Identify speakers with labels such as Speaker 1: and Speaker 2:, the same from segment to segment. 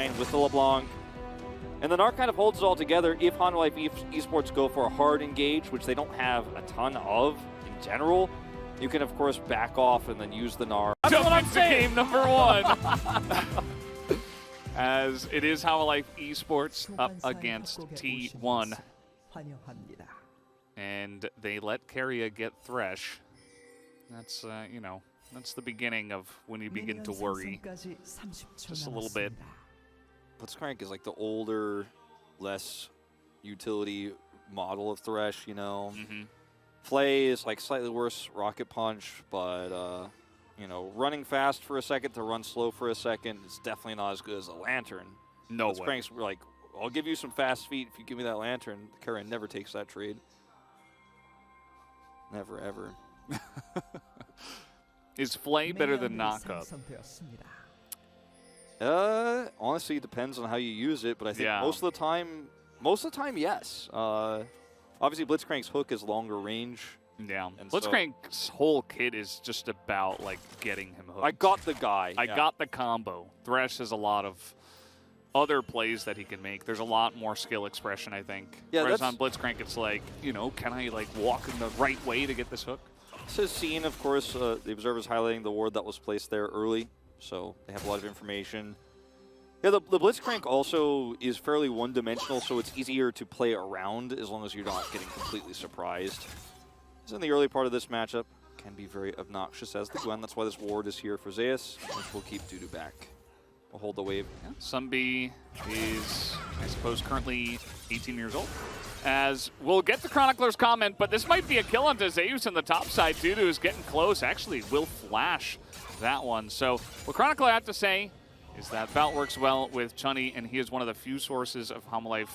Speaker 1: Octane with the LeBlanc. And the Gnar kind of holds it all together if HANWHA Esports go for a hard engage, which they don't have a ton of in general. You can, of course, back off and then use the Gnar.
Speaker 2: That's what I'm saying. Game number 1. As it is HANWHA Esports up against T1. And they let Keria get Thresh. That's, you know, that's the beginning of when you begin to worry. Just a little bit.
Speaker 1: Blitzcrank is like the older, less utility model of Thresh, you know. Flay is like slightly worse Rocket Punch, but, you know, running fast for a second to run slow for a second, it's definitely not as good as a Lantern.
Speaker 2: No way.
Speaker 1: Blitzcrank's like, I'll give you some fast feet if you give me that Lantern. Keria never takes that trade. Never, ever.
Speaker 2: Is Flay better than Knockup?
Speaker 1: Honestly, it depends on how you use it, but I think
Speaker 2: Yeah.
Speaker 1: most of the time, yes. Obviously, Blitzcrank's hook is longer range.
Speaker 2: Yeah.
Speaker 1: And
Speaker 2: Blitzcrank's whole kit is just about, like, getting him hooked.
Speaker 1: I got the guy.
Speaker 2: I got the combo. Thresh has a lot of other plays that he can make. There's a lot more skill expression, I think.
Speaker 1: Yeah,
Speaker 2: whereas on Blitzcrank, it's like, you know, can I, like, walk in the right way to get this hook?
Speaker 1: This is seen, of course, the observers highlighting the ward that was placed there early, so they have a lot of information. Yeah, the Blitzcrank also is fairly one-dimensional, so it's easier to play around as long as you're not getting completely surprised. So in the early part of this matchup, can be very obnoxious as the Gwen. That's why this ward is here for Zeus, which will keep Dudu back. We'll hold the wave.
Speaker 2: Yeah, Sunbi is, I suppose, currently 18 years old. As we'll get to Chronicler's comment, but this might be a kill onto Zeus on the top side. Dudu is getting close. Actually, will flash that one. So what Chronicler had to say is that Bout works well with Chunny, and he is one of the few sources of HANWHA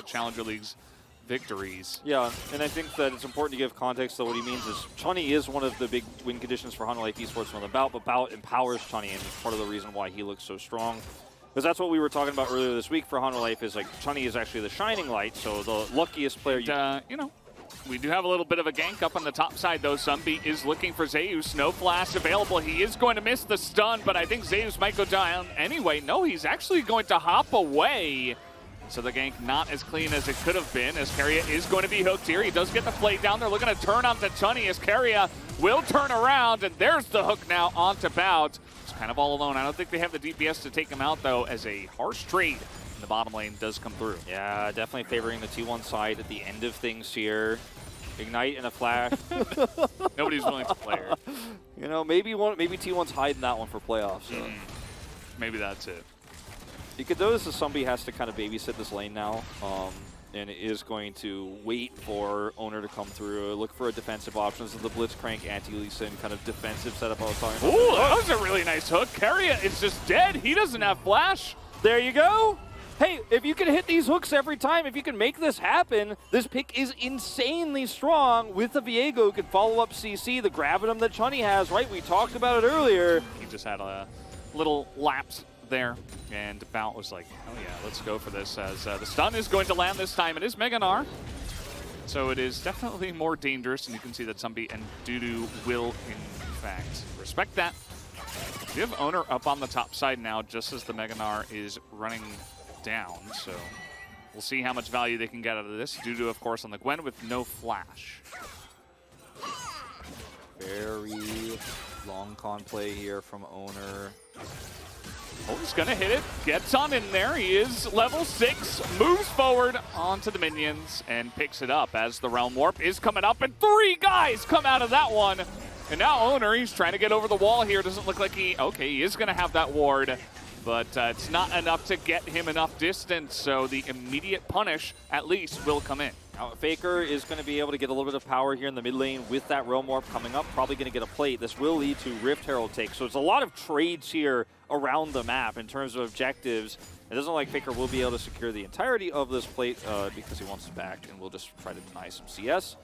Speaker 2: Challenger League's victories.
Speaker 1: Yeah, and I think that it's important to give context to what he means is Chunny is one of the big win conditions for HANWHA Esports from the Bout, but Bout empowers Chunny, and it's part of the reason why he looks so strong. Because that's what we were talking about earlier this week for HANWHA is like Chunny is actually the shining light, so the luckiest player
Speaker 2: you know, we do have a little bit of a gank up on the top side, though. Sunbi is looking for Zeus. No flash available. He is going to miss the stun, but I think Zeus might go down anyway. No, he's actually going to hop away. So the gank not as clean as it could have been, as Keria is going to be hooked here. He does get the play down. They're looking to turn onto Chunny as Keria will turn around, and there's the hook now onto Bout. It's kind of all alone. I don't think they have the DPS to take him out, though, as a harsh trade in the bottom lane does come through.
Speaker 1: Yeah, definitely favoring the T1 side at the end of things here. Ignite and a flash.
Speaker 2: Nobody's willing to play her.
Speaker 1: You know, maybe T1's hiding that one for playoffs. So.
Speaker 2: Maybe that's it.
Speaker 1: You could notice that somebody has to kind of babysit this lane now, and is going to wait for Owner to come through, look for a defensive options of the Blitzcrank anti-Lee Sin kind of defensive setup I was talking about.
Speaker 2: Ooh, that was a really nice hook. Keria is just dead. He doesn't have flash.
Speaker 1: There you go. Hey, if you can hit these hooks every time, if you can make this happen, this pick is insanely strong with the Viego who can follow up CC, the Gravitum that Chunny has, right? We talked about it earlier.
Speaker 2: He just had a little lapse there, and Bout was like, oh yeah, let's go for this, as the stun is going to land this time. It is Mega Gnar, so it is definitely more dangerous, and you can see that Sunbi and Dudu will, in fact, respect that. We have Owner up on the top side now, just as the Mega Gnar is running down, so we'll see how much value they can get out of this. Dudu, of course, on the Gwen with no flash.
Speaker 1: Very long con play here from Owner.
Speaker 2: Oh, he's gonna hit it, gets on in there. He is level 6, moves forward onto the minions and picks it up as the Realm Warp is coming up, and 3 guys come out of that one. And now Owner, he's trying to get over the wall here. Doesn't look like okay, he is gonna have that ward, but it's not enough to get him enough distance, so the immediate punish at least will come in.
Speaker 1: Now, Faker is going to be able to get a little bit of power here in the mid lane with that Realm Warp coming up. Probably going to get a plate. This will lead to Rift Herald take. So it's a lot of trades here around the map in terms of objectives. It doesn't look like Faker will be able to secure the entirety of this plate because he wants it back, and we'll just try to deny some CS.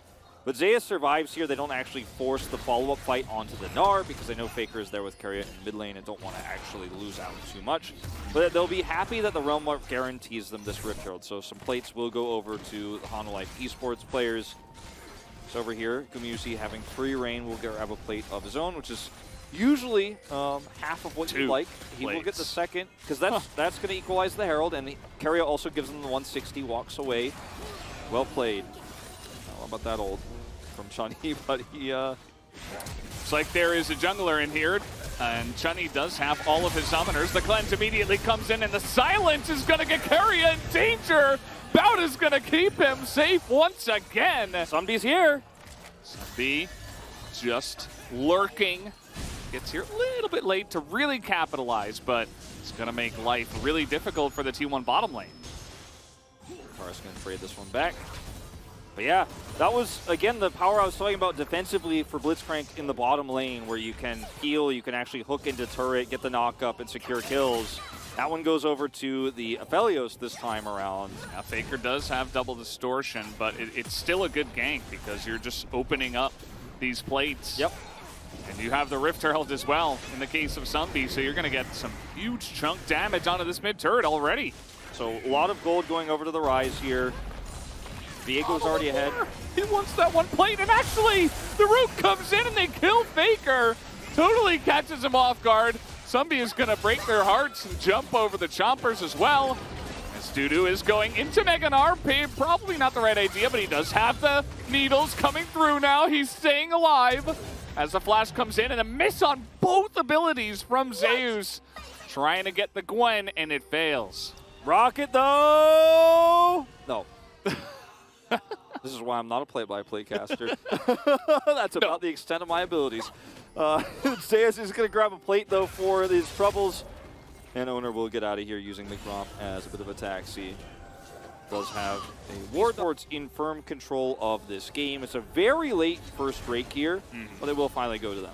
Speaker 1: But Zeus survives here. They don't actually force the follow-up fight onto the Gnar because they know Faker is there with Keria in mid lane and don't want to actually lose out too much. But they'll be happy that the Realm Warp guarantees them this Rift Herald. So some plates will go over to the HANWHA Esports players. So over here, Gumusi having free reign will grab a plate of his own, which is usually half of what you like. He will get the second, because that's going to equalize the Herald, and Carrier also gives him the 160, walks away. Well played. How about that ult from Chunny, but he...
Speaker 2: It's like there is a jungler in here, and Chunny does have all of his summoners. The cleanse immediately comes in, and the silence is going to get Carrier in danger. Bout is going to keep him safe once again.
Speaker 1: Sunbee's here.
Speaker 2: Sunbee just lurking. Gets here a little bit late to really capitalize, but it's going to make life really difficult for the T1 bottom lane.
Speaker 1: Kara's going to trade this one back. But yeah, that was, again, the power I was talking about defensively for Blitzcrank in the bottom lane, where you can heal, you can actually hook into turret, get the knock up, and secure kills. That one goes over to the Aphelios this time around.
Speaker 2: Now, Faker does have double distortion, but it's still a good gank because you're just opening up these plates.
Speaker 1: Yep.
Speaker 2: And you have the Rift Herald as well in the case of Sunbee, so you're going to get some huge chunk damage onto this mid turret already.
Speaker 1: So a lot of gold going over to the Rise here. Viego's already ahead.
Speaker 2: He wants that one plate, and actually, the root comes in and they kill Faker. Totally catches him off guard. Sunbee is going to break their hearts and jump over the chompers as well. As Dudu is going into Mega RP, probably not the right idea, but he does have the needles coming through now. He's staying alive as the flash comes in, and a miss on both abilities from Zeus. Trying to get the Gwen, and it fails.
Speaker 1: Rocket, though! No. This is why I'm not a play-by-play caster. That's about the extent of my abilities. Zeus is going to grab a plate, though, for these troubles. And Owner will get out of here using McRomp as a bit of a taxi. Does have a ward. Esports in firm control of this game. It's a very late first break here, but it will finally go to them.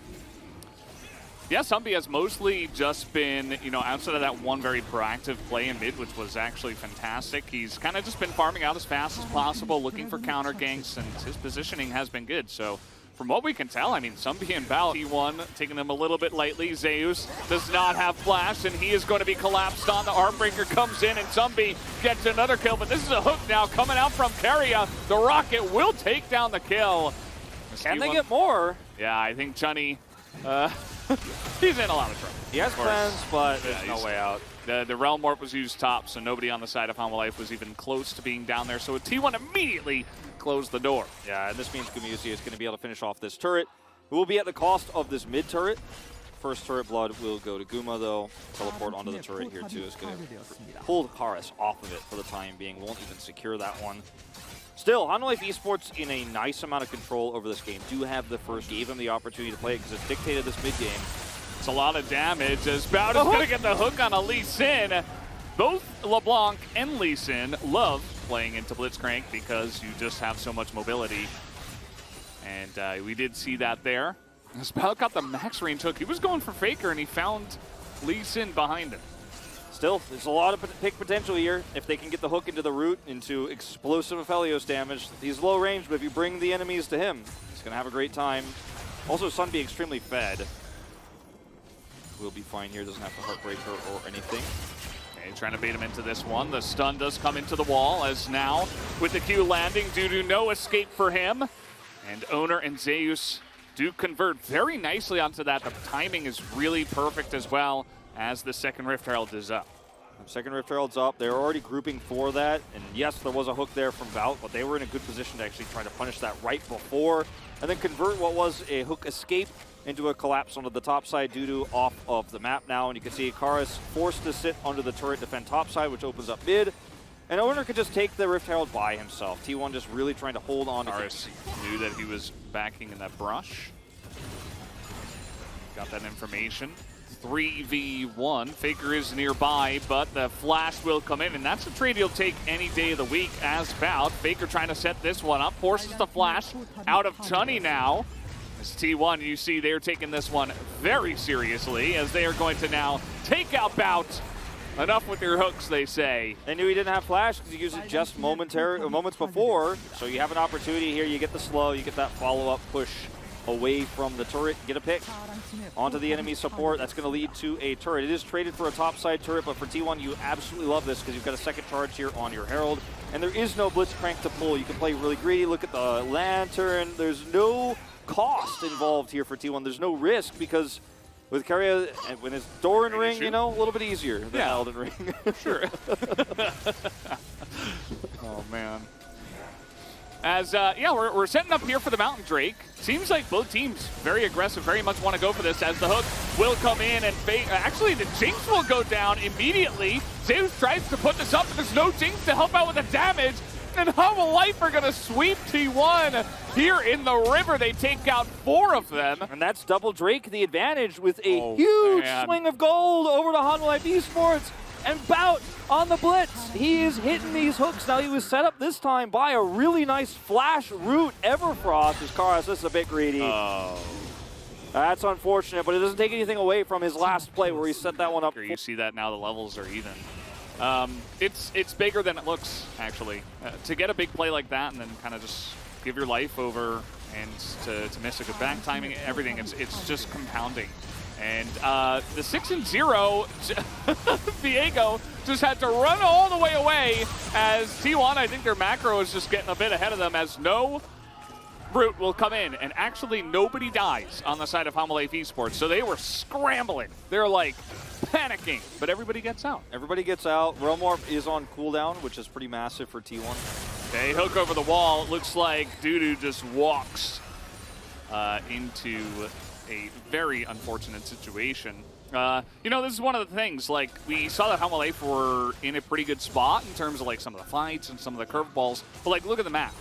Speaker 2: Yeah, Sunbee has mostly just been, outside of that one very proactive play in mid, which was actually fantastic. He's kind of just been farming out as fast as possible, looking for counter ganks, and his positioning has been good. So from what we can tell, I mean, Sunbee and Bout, T1 taking them a little bit lightly. Zeus does not have flash, and he is going to be collapsed on. The Armbreaker comes in, and Sunbee gets another kill, but this is a hook now coming out from Carrier. The Rocket will take down the kill.
Speaker 1: Can they get more?
Speaker 2: Yeah, I think Chunny... he's in a lot of trouble.
Speaker 1: He has plans, but there's no way out.
Speaker 2: The Realm Warp was used top, so nobody on the side of HANWHA Life was even close to being down there. So T1 immediately closed the door.
Speaker 1: Yeah, and this means Gumusi is going to be able to finish off this turret. It will be at the cost of this mid turret. First turret blood will go to Guma, though. Teleport onto the turret here, too, is going to pull Karis off of it for the time being. Won't even secure that one. Still, HANWHA Life Esports in a nice amount of control over this game. Do have the first, gave him the opportunity to play it because it's dictated this mid game.
Speaker 2: It's a lot of damage as Bout is going to get the hook on a Lee Sin. Both LeBlanc and Lee Sin love playing into Blitzcrank because you just have so much mobility. And we did see that there. As Bout got the max range hook, he was going for Faker and he found Lee Sin behind him.
Speaker 1: Still, there's a lot of pick potential here. If they can get the hook into the root, into explosive Aphelios damage. He's low range, but if you bring the enemies to him, he's going to have a great time. Also, Sunbee extremely fed. We'll be fine here. Doesn't have to Heartbreaker or anything.
Speaker 2: Okay, trying to bait him into this one. The stun does come into the wall as now, with the Q landing, due to no escape for him. And Owner and Zeus do convert very nicely onto that. The timing is really perfect as well, as the second Rift Herald is up.
Speaker 1: Second Rift Herald's up. They're already grouping for that. And yes, there was a hook there from Bout, but they were in a good position to actually try to punish that right before and then convert what was a hook escape into a collapse onto the top side due to off of the map now. And you can see Karis forced to sit under the turret, defend top side, which opens up mid. And Owner could just take the Rift Herald by himself. T1 just really trying to hold on to
Speaker 2: Karis knew that he was backing in that brush. Got that information. 3v1. Faker is nearby, but the flash will come in, and that's a trade he'll take any day of the week as Bout. Faker trying to set this one up, forces the flash out of Chunny now. As T1, you see they're taking this one very seriously, as they are going to now take out Bout. Enough with your hooks, they say.
Speaker 1: They knew he didn't have flash because he used it just moments before, so you have an opportunity here. You get the slow, you get that follow-up push away from the turret, get a pick onto the enemy support. That's going to lead to a turret. It is traded for a topside turret, but for T1, you absolutely love this because you've got a second charge here on your Herald, and there is no Blitzcrank to pull. You can play really greedy. Look at the Lantern. There's no cost involved here for T1. There's no risk because With Keria, when it's Doran Ring, you know, a little bit easier than Elden Ring.
Speaker 2: Sure. Oh, man. As, yeah, we're setting up here for the Mountain Drake. Seems like both teams very aggressive, very much want to go for this, as the hook will come in and actually the Jinx will go down immediately. Zeus tries to put this up, but there's no Jinx to help out with the damage. And HANWHA are going to sweep T1 here in the river. They take out 4 of them.
Speaker 1: And that's double Drake the advantage with a huge swing of gold over to HANWHA Esports. And Bout on the blitz. He is hitting these hooks. Now he was set up this time by a really nice flash root Everfrost. As Karas, this is a bit greedy.
Speaker 2: Oh.
Speaker 1: That's unfortunate, but it doesn't take anything away from his last play where he set that one up.
Speaker 2: You see that now the levels are even. It's bigger than it looks, actually. To get a big play like that and then kind of just give your life over and to miss a good back timing, everything, it's just compounding. And the 6-0, Viego just had to run all the way away as T1, I think their macro is just getting a bit ahead of them as no Brute will come in. And actually nobody dies on the side of HANWHA Esports. So they were scrambling. They're like panicking, but everybody gets out.
Speaker 1: Everybody gets out. Realmorph is on cooldown, which is pretty massive for T1.
Speaker 2: They hook over the wall. It looks like Dudu just walks into a very unfortunate situation. You know, this is one of the things, like, we saw that HANWHA were in a pretty good spot in terms of, like, some of the fights and some of the curveballs, but, like, look at the map.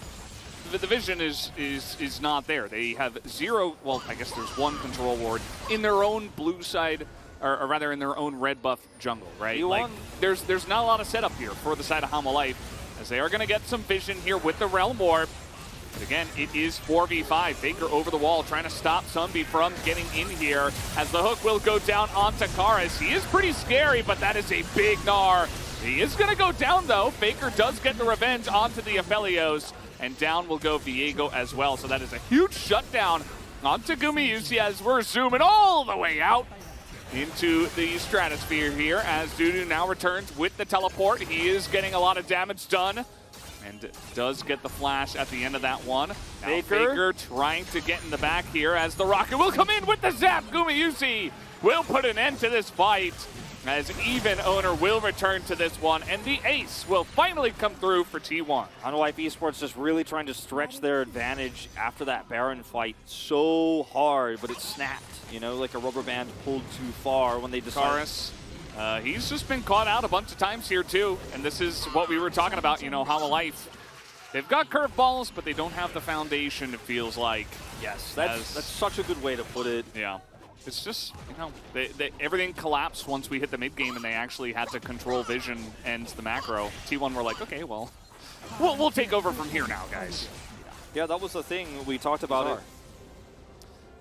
Speaker 2: The division is not there. They have 0, well, I guess there's 1 control ward in their own blue side, or rather in their own red buff jungle, right? Like, there's not a lot of setup here for the side of HANWHA, as they are going to get some vision here with the Realm Orb. But again, it is 4v5. Faker over the wall trying to stop Sunbi from getting in here as the hook will go down onto Karas. He is pretty scary, but that is a big gnar. He is going to go down, though. Faker does get the revenge onto the Aphelios, and down will go Viego as well. So that is a huge shutdown onto Gumayusi as we're zooming all the way out into the stratosphere here as Dudu now returns with the teleport. He is getting a lot of damage done. And does get the flash at the end of that one. Now Faker trying to get in the back here as the rocket will come in with the zap. Gumayusi will put an end to this fight as even owner will return to this one. And the ace will finally come through for T1.
Speaker 1: HANWHA Esports just really trying to stretch their advantage after that Baron fight so hard, but it snapped. You know, like a rubber band pulled too far when they decided.
Speaker 2: Karas. He's just been caught out a bunch of times here too, and this is what we were talking about, you know, HANWHA. They've got curveballs, but they don't have the foundation, it feels like.
Speaker 1: Yes, that's such a good way to put it.
Speaker 2: Yeah. It's just, you know, everything collapsed once we hit the mid-game and they actually had to control vision and the macro. T1 were like, okay, well, we'll take over from here now, guys.
Speaker 1: Yeah, that was the thing. We talked about it.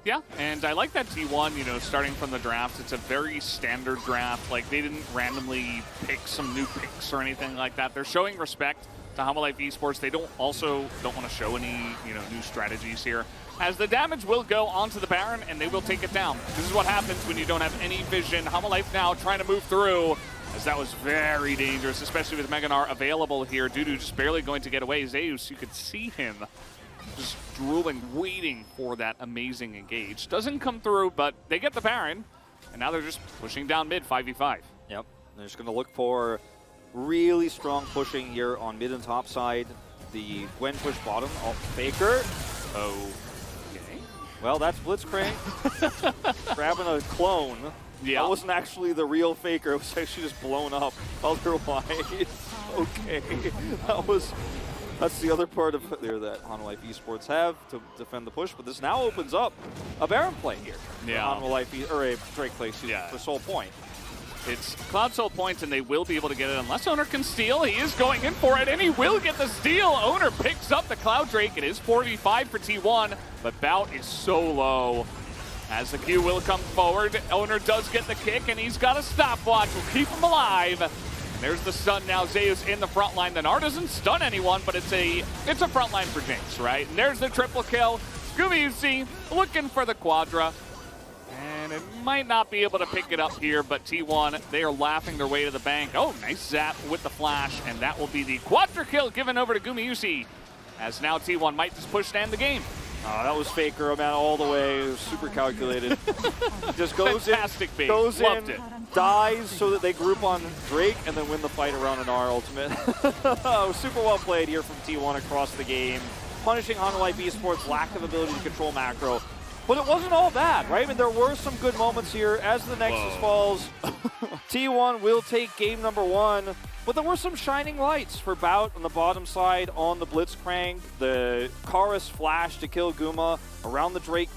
Speaker 2: Yeah, and I like that T1, you know, starting from the draft. It's a very standard draft. Like, they didn't randomly pick some new picks or anything like that. They're showing respect to HANWHA Esports. They don't want to show any, you know, new strategies here. As the damage will go onto the Baron, and they will take it down. This is what happens when you don't have any vision. HANWHA now trying to move through, as that was very dangerous, especially with Mega Gnar available here. Dudu just barely going to get away. Zeus, you could see him just drooling, waiting for that amazing engage. Doesn't come through, but they get the Baron, and now they're just pushing down mid, 5v5.
Speaker 1: Yep, they're just going to look for really strong pushing here on mid and top side. The Gwen push bottom. Oh, Faker.
Speaker 2: Okay.
Speaker 1: Well, that's Blitzcrank grabbing a clone.
Speaker 2: Yeah.
Speaker 1: That wasn't actually the real Faker. It was actually just blown up otherwise. Okay. That's the other part of there that HANWHA Esports have to defend the push, but this now opens up a Baron play here.
Speaker 2: Yeah.
Speaker 1: HANWHA or a Drake play for Soul Point.
Speaker 2: It's Cloud Soul points, and they will be able to get it unless Owner can steal. He is going in for it, and he will get the steal. Owner picks up the Cloud Drake. It is 4v5 for T1, but Bout is so low. As the Q will come forward, Owner does get the kick, and he's got a stopwatch. Will keep him alive. And there's the stun now. Zeus in the front line. The Gnar doesn't stun anyone, but it's a front line for Jinx, right? And there's the triple kill. Gumayusi looking for the Quadra. And it might not be able to pick it up here, but T1, they are laughing their way to the bank. Oh, nice zap with the flash, and that will be the Quadra kill given over to Gumayusi. As now T1 might just push to end the game.
Speaker 1: That was Faker, man, all the way. It was super calculated. Just goes
Speaker 2: Fantastic
Speaker 1: in,
Speaker 2: bait.
Speaker 1: goes
Speaker 2: Loved
Speaker 1: in,
Speaker 2: it.
Speaker 1: dies so that they group on Drake and then win the fight around an R ultimate. Super well played here from T1 across the game, punishing HANWHA Esports' lack of ability to control macro. But it wasn't all bad, right? I mean, there were some good moments here. As the Nexus falls, T1 will take game number 1. But there were some shining lights for Bout on the bottom side on the Blitzcrank. The Chorus flash to kill Guma around the Drake